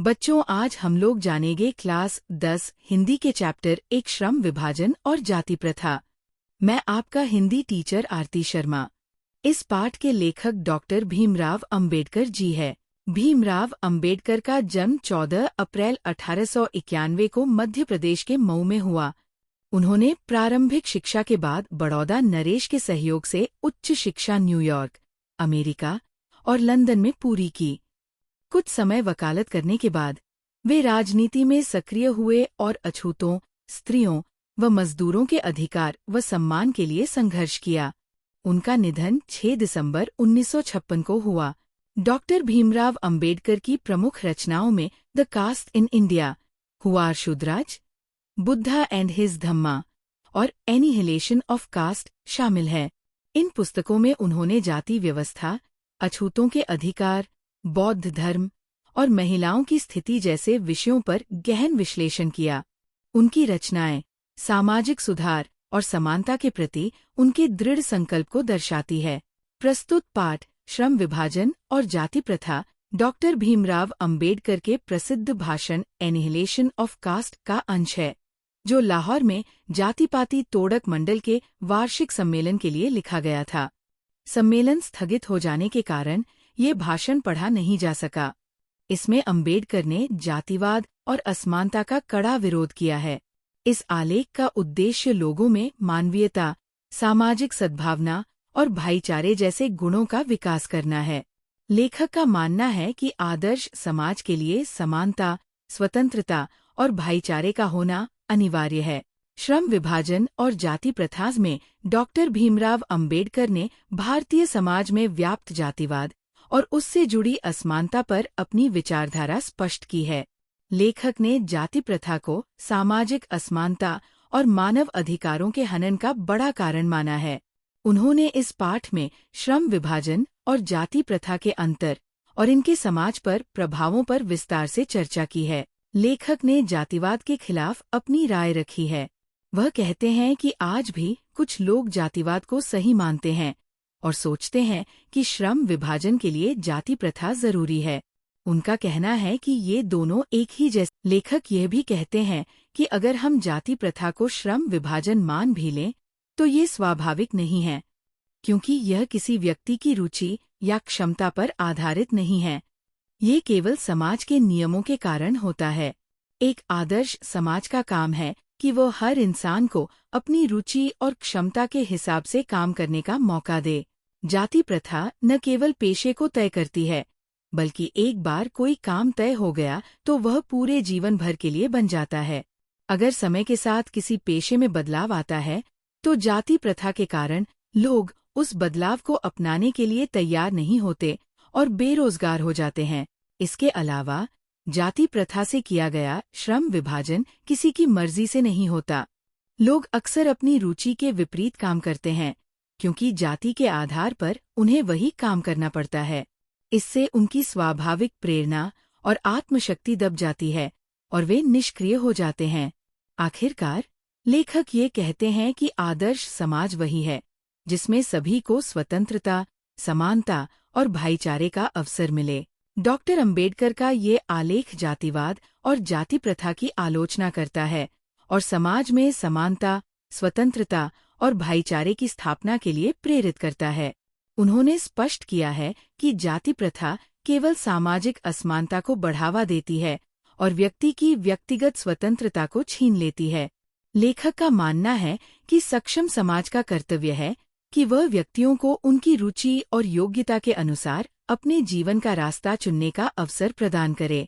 बच्चों, आज हम लोग जानेंगे क्लास 10 हिंदी के चैप्टर एक श्रम विभाजन और जाति प्रथा। मैं आपका हिंदी टीचर आरती शर्मा। इस पाठ के लेखक डॉक्टर भीमराव अंबेडकर जी है। भीमराव अंबेडकर का जन्म 14 अप्रैल 1891 को मध्य प्रदेश के मऊ में हुआ। उन्होंने प्रारंभिक शिक्षा के बाद बड़ौदा नरेश के सहयोग से उच्च शिक्षा न्यूयॉर्क, अमेरिका और लंदन में पूरी की। कुछ समय वकालत करने के बाद वे राजनीति में सक्रिय हुए और अछूतों, स्त्रियों व मजदूरों के अधिकार व सम्मान के लिए संघर्ष किया। उनका निधन 6 दिसंबर 1956 को हुआ। डॉक्टर भीमराव अंबेडकर की प्रमुख रचनाओं में the caste in India, who are Shudras, Buddha and his Dhamma और एनिहिलेशन ऑफ कास्ट शामिल है। इन पुस्तकों में उन्होंने जाति व्यवस्था, अछूतों के अधिकार, बौद्ध धर्म और महिलाओं की स्थिति जैसे विषयों पर गहन विश्लेषण किया। उनकी रचनाएं सामाजिक सुधार और समानता के प्रति उनके दृढ़ संकल्प को दर्शाती है। प्रस्तुत पाठ श्रम विभाजन और जाति प्रथा डॉक्टर भीमराव अंबेडकर के प्रसिद्ध भाषण एनिहिलेशन ऑफ कास्ट का अंश है, जो लाहौर में जाति-पाति तोड़क मंडल के वार्षिक सम्मेलन के लिए लिखा गया था। सम्मेलन स्थगित हो जाने के कारण ये भाषण पढ़ा नहीं जा सका। इसमें अंबेडकर ने जातिवाद और असमानता का कड़ा विरोध किया है। इस आलेख का उद्देश्य लोगों में मानवीयता, सामाजिक सद्भावना और भाईचारे जैसे गुणों का विकास करना है। लेखक का मानना है कि आदर्श समाज के लिए समानता, स्वतंत्रता और भाईचारे का होना अनिवार्य है। श्रम विभाजन और जाति प्रथा में डॉक्टर भीमराव अंबेडकर ने भारतीय समाज में व्याप्त जातिवाद और उससे जुड़ी असमानता पर अपनी विचारधारा स्पष्ट की है। लेखक ने जाति प्रथा को सामाजिक असमानता और मानव अधिकारों के हनन का बड़ा कारण माना है। उन्होंने इस पाठ में श्रम विभाजन और जाति प्रथा के अंतर और इनके समाज पर प्रभावों पर विस्तार से चर्चा की है। लेखक ने जातिवाद के खिलाफ अपनी राय रखी है। वह कहते हैं कि आज भी कुछ लोग जातिवाद को सही मानते हैं और सोचते हैं कि श्रम विभाजन के लिए जाति प्रथा जरूरी है। उनका कहना है कि ये दोनों एक ही जैसे। लेखक यह भी कहते हैं कि अगर हम जाति प्रथा को श्रम विभाजन मान भी लें तो ये स्वाभाविक नहीं है, क्योंकि यह किसी व्यक्ति की रुचि या क्षमता पर आधारित नहीं है। ये केवल समाज के नियमों के कारण होता है। एक आदर्श समाज का काम है कि वो हर इंसान को अपनी रुचि और क्षमता के हिसाब से काम करने का मौका दे। जाति प्रथा न केवल पेशे को तय करती है, बल्कि एक बार कोई काम तय हो गया तो वह पूरे जीवन भर के लिए बन जाता है। अगर समय के साथ किसी पेशे में बदलाव आता है तो जाति प्रथा के कारण लोग उस बदलाव को अपनाने के लिए तैयार नहीं होते और बेरोजगार हो जाते हैं। इसके अलावा जाति प्रथा से किया गया श्रम विभाजन किसी की मर्जी से नहीं होता। लोग अक्सर अपनी रुचि के विपरीत काम करते हैं, क्योंकि जाति के आधार पर उन्हें वही काम करना पड़ता है। इससे उनकी स्वाभाविक प्रेरणा और आत्मशक्ति दब जाती है और वे निष्क्रिय हो जाते हैं। आखिरकार लेखक ये कहते हैं कि आदर्श समाज वही है जिसमें सभी को स्वतंत्रता, समानता और भाईचारे का अवसर मिले। डॉक्टर अंबेडकर का ये आलेख जातिवाद और जाति प्रथा की आलोचना करता है और समाज में समानता, स्वतंत्रता और भाईचारे की स्थापना के लिए प्रेरित करता है। उन्होंने स्पष्ट किया है कि जाति प्रथा केवल सामाजिक असमानता को बढ़ावा देती है और व्यक्ति की व्यक्तिगत स्वतंत्रता को छीन लेती है। लेखक का मानना है कि सक्षम समाज का कर्तव्य है कि वह व्यक्तियों को उनकी रुचि और योग्यता के अनुसार अपने जीवन का रास्ता चुनने का अवसर प्रदान करे।